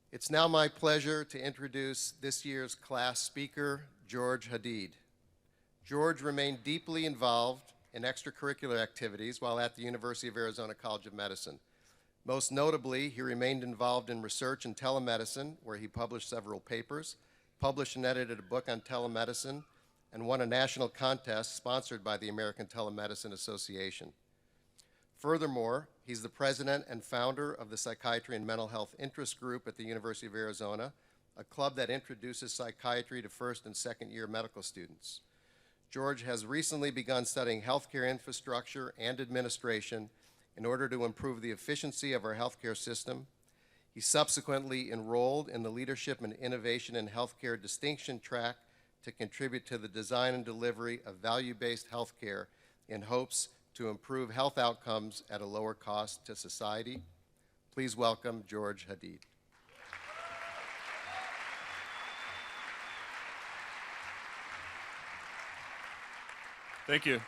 It's now my pleasure to introduce this year's class speaker, George Hadid. George remained deeply involved in extracurricular activities while at the University of Arizona College of Medicine. Most notably, he remained involved in research in telemedicine, where he published several papers, published and edited a book on telemedicine, and won a national contest sponsored by the American Telemedicine Association. Furthermore, he's the president and founder of the Psychiatry and Mental Health Interest Group at the University of Arizona, a club that introduces psychiatry to first and second year medical students. George has recently begun studying healthcare infrastructure and administration in order to improve the efficiency of our healthcare system. He subsequently enrolled in the Leadership and Innovation in Healthcare Distinction track to contribute to the design and delivery of value-based healthcare in hopes to improve health outcomes at a lower cost to society. Please welcome George Hadid. Thank you.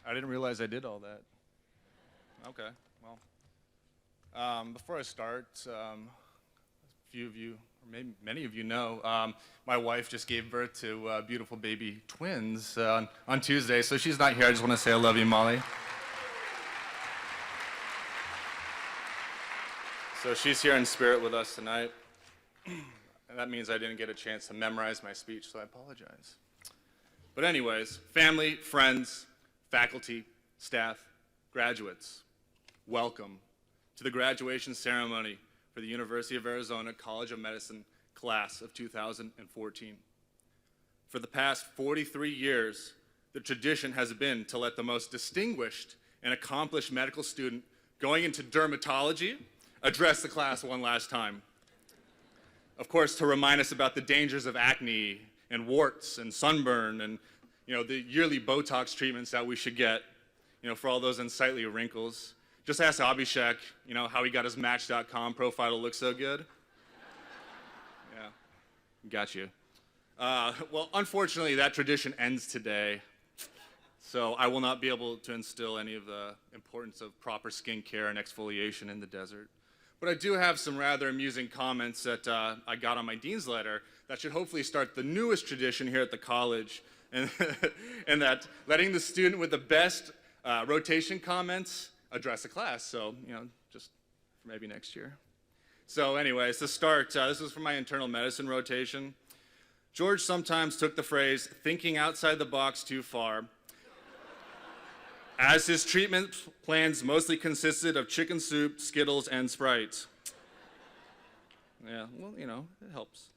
I didn't realize I did all that. Okay, well, before I start, a few of you, or maybe many of you know, my wife just gave birth to beautiful baby twins on Tuesday, so she's not here. I just want to say I love you, Molly. So she's here in spirit with us tonight, and that means I didn't get a chance to memorize my speech, so I apologize. But anyways, family, friends, faculty, staff, graduates, welcome to the graduation ceremony for the University of Arizona College of Medicine class of 2014. For the past 43 years, the tradition has been to let the most distinguished and accomplished medical student going into dermatology address the class one last time. Of course, to remind us about the dangers of acne and warts and sunburn and the yearly Botox treatments that we should get for all those unsightly wrinkles. Just ask Abhishek, how he got his Match.com profile to look so good. Yeah, got you. Well, unfortunately, that tradition ends today, so I will not be able to instill any of the importance of proper skincare and exfoliation in the desert. But I do have some rather amusing comments that I got on my dean's letter that should hopefully start the newest tradition here at the college, and, and that letting the student with the best rotation comments address the class. So, just for maybe next year. So anyways, to start, this is from my internal medicine rotation. George sometimes took the phrase, thinking outside the box too far, as his treatment plans mostly consisted of chicken soup, Skittles, and Sprite. Yeah, well, it helps.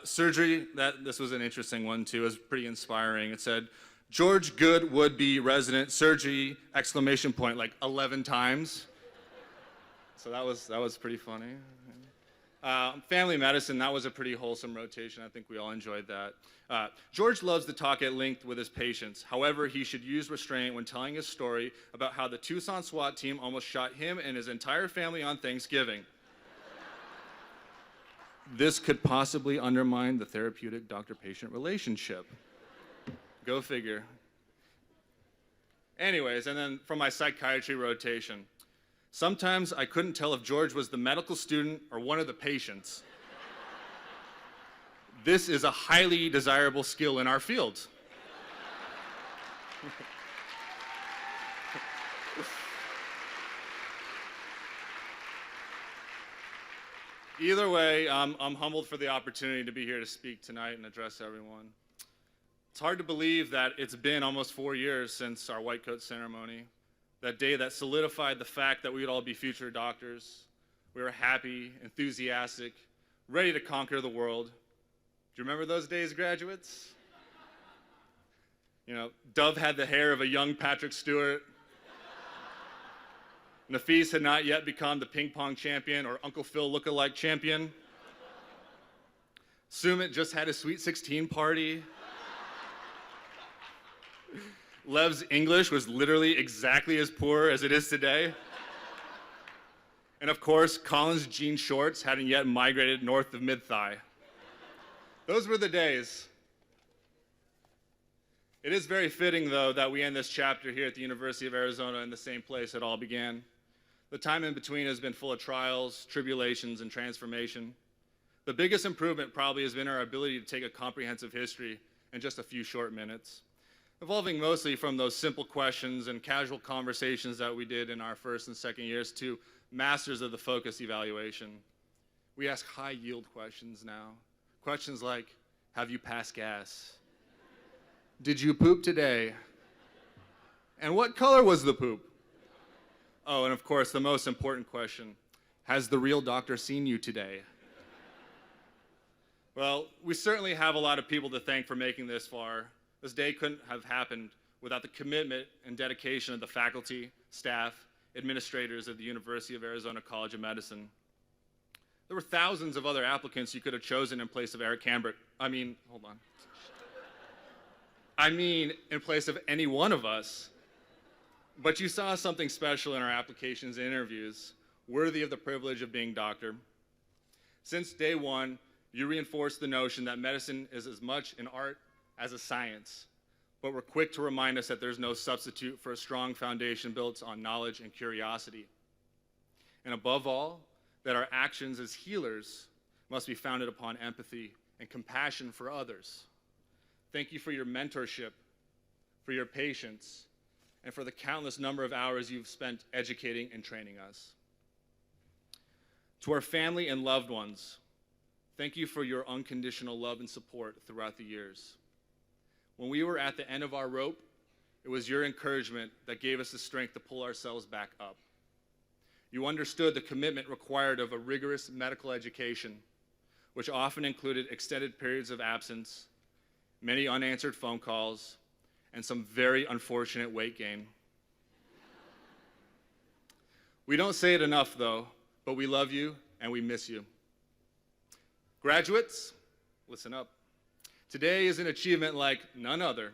Surgery, this was an interesting one too. It was pretty inspiring. It said, George Good would be resident surgery, exclamation point, like 11 times. So that was pretty funny. Family medicine, that was a pretty wholesome rotation. I think we all enjoyed that. George loves to talk at length with his patients. However, he should use restraint when telling his story about how the Tucson SWAT team almost shot him and his entire family on Thanksgiving. This could possibly undermine the therapeutic doctor-patient relationship. Go figure. Anyways, and then from my psychiatry rotation. Sometimes I couldn't tell if George was the medical student or one of the patients. This is a highly desirable skill in our field. Either way, I'm humbled for the opportunity to be here to speak tonight and address everyone. It's hard to believe that it's been almost 4 years since our white coat ceremony, that day that solidified the fact that we would all be future doctors. We were happy, enthusiastic, ready to conquer the world. Do you remember those days, graduates? Dove had the hair of a young Patrick Stewart. Nafis had not yet become the ping pong champion or Uncle Phil look-alike champion. Sumit just had a Sweet 16 party. Lev's English was literally exactly as poor as it is today. And of course, Colin's jean shorts hadn't yet migrated north of mid-thigh. Those were the days. It is very fitting, though, that we end this chapter here at the University of Arizona in the same place it all began. The time in between has been full of trials, tribulations, and transformation. The biggest improvement probably has been our ability to take a comprehensive history in just a few short minutes, evolving mostly from those simple questions and casual conversations that we did in our first and second years to masters of the focus evaluation. We ask high-yield questions now. Questions like, have you passed gas? Did you poop today? And what color was the poop? Oh, and of course, the most important question, has the real doctor seen you today? Well, we certainly have a lot of people to thank for making this far. This day couldn't have happened without the commitment and dedication of the faculty, staff, administrators of the University of Arizona College of Medicine. There were thousands of other applicants you could have chosen in place of Eric Cambrick. In place of any one of us. But you saw something special in our applications and interviews, worthy of the privilege of being doctor. Since day one, you reinforced the notion that medicine is as much an art as a science, but were quick to remind us that there's no substitute for a strong foundation built on knowledge and curiosity. And above all, that our actions as healers must be founded upon empathy and compassion for others. Thank you for your mentorship, for your patience, and for the countless number of hours you've spent educating and training us. To our family and loved ones, thank you for your unconditional love and support throughout the years. When we were at the end of our rope, it was your encouragement that gave us the strength to pull ourselves back up. You understood the commitment required of a rigorous medical education, which often included extended periods of absence, many unanswered phone calls, and some very unfortunate weight gain. We don't say it enough, though, but we love you and we miss you. Graduates, listen up. Today is an achievement like none other.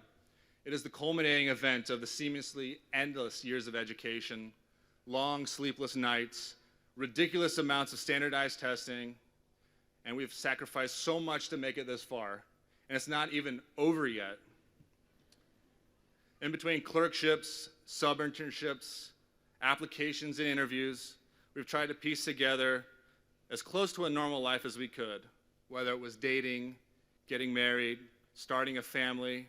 It is the culminating event of the seamlessly endless years of education, long sleepless nights, ridiculous amounts of standardized testing, and we've sacrificed so much to make it this far, and it's not even over yet. In between clerkships, sub-internships, applications, and interviews, we've tried to piece together as close to a normal life as we could, whether it was dating, getting married, starting a family,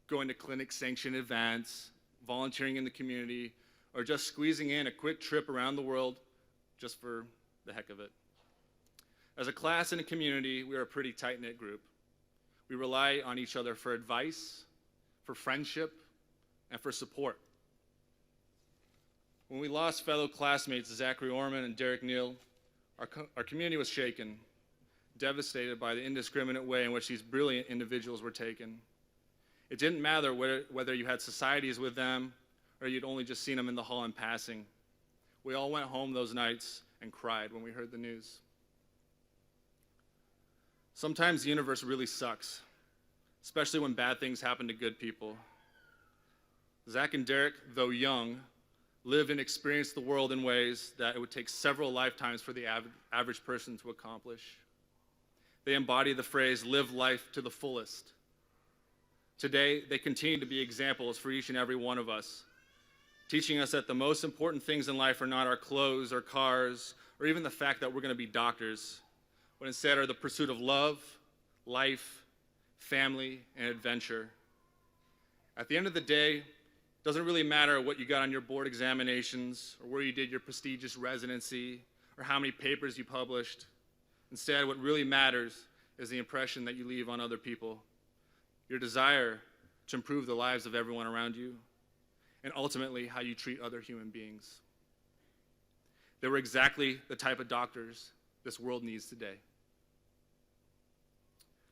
going to clinic-sanctioned events, volunteering in the community, or just squeezing in a quick trip around the world just for the heck of it. As a class and a community, we are a pretty tight-knit group. We rely on each other for advice, for friendship, and for support. When we lost fellow classmates Zachary Orman and Derek Neal, our community was shaken, devastated by the indiscriminate way in which these brilliant individuals were taken. It didn't matter whether you had societies with them or you'd only just seen them in the hall in passing. We all went home those nights and cried when we heard the news. Sometimes the universe really sucks, especially when bad things happen to good people. Zach and Derek, though young, lived and experienced the world in ways that it would take several lifetimes for the average person to accomplish. They embody the phrase, live life to the fullest. Today, they continue to be examples for each and every one of us, teaching us that the most important things in life are not our clothes or cars, or even the fact that we're going to be doctors, but instead are the pursuit of love, life, family, and adventure. At the end of the day, it doesn't really matter what you got on your board examinations, or where you did your prestigious residency, or how many papers you published. Instead, what really matters is the impression that you leave on other people, your desire to improve the lives of everyone around you, and ultimately how you treat other human beings. They were exactly the type of doctors this world needs today.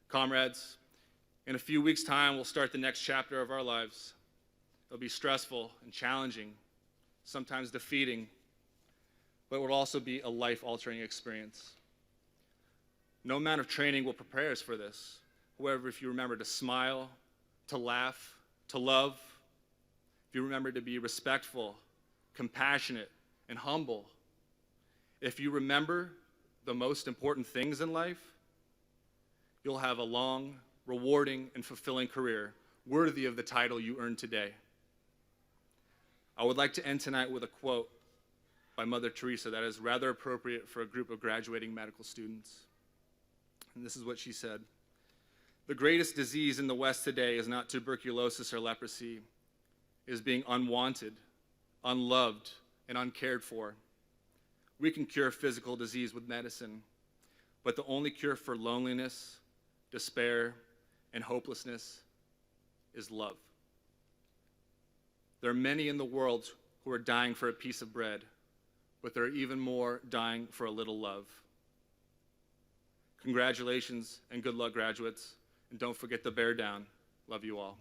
Comrades, in a few weeks' time, we'll start the next chapter of our lives. It'll be stressful and challenging, sometimes defeating, but it will also be a life-altering experience. No amount of training will prepare us for this. However, if you remember to smile, to laugh, to love, if you remember to be respectful, compassionate, and humble, if you remember the most important things in life, you'll have a long, rewarding, and fulfilling career worthy of the title you earned today. I would like to end tonight with a quote by Mother Teresa that is rather appropriate for a group of graduating medical students. And this is what she said. The greatest disease in the West today is not tuberculosis or leprosy. It is being unwanted, unloved, and uncared for. We can cure physical disease with medicine, but the only cure for loneliness, despair, and hopelessness is love. There are many in the world who are dying for a piece of bread, but there are even more dying for a little love. Congratulations and good luck, graduates, and don't forget to bear down. Love you all.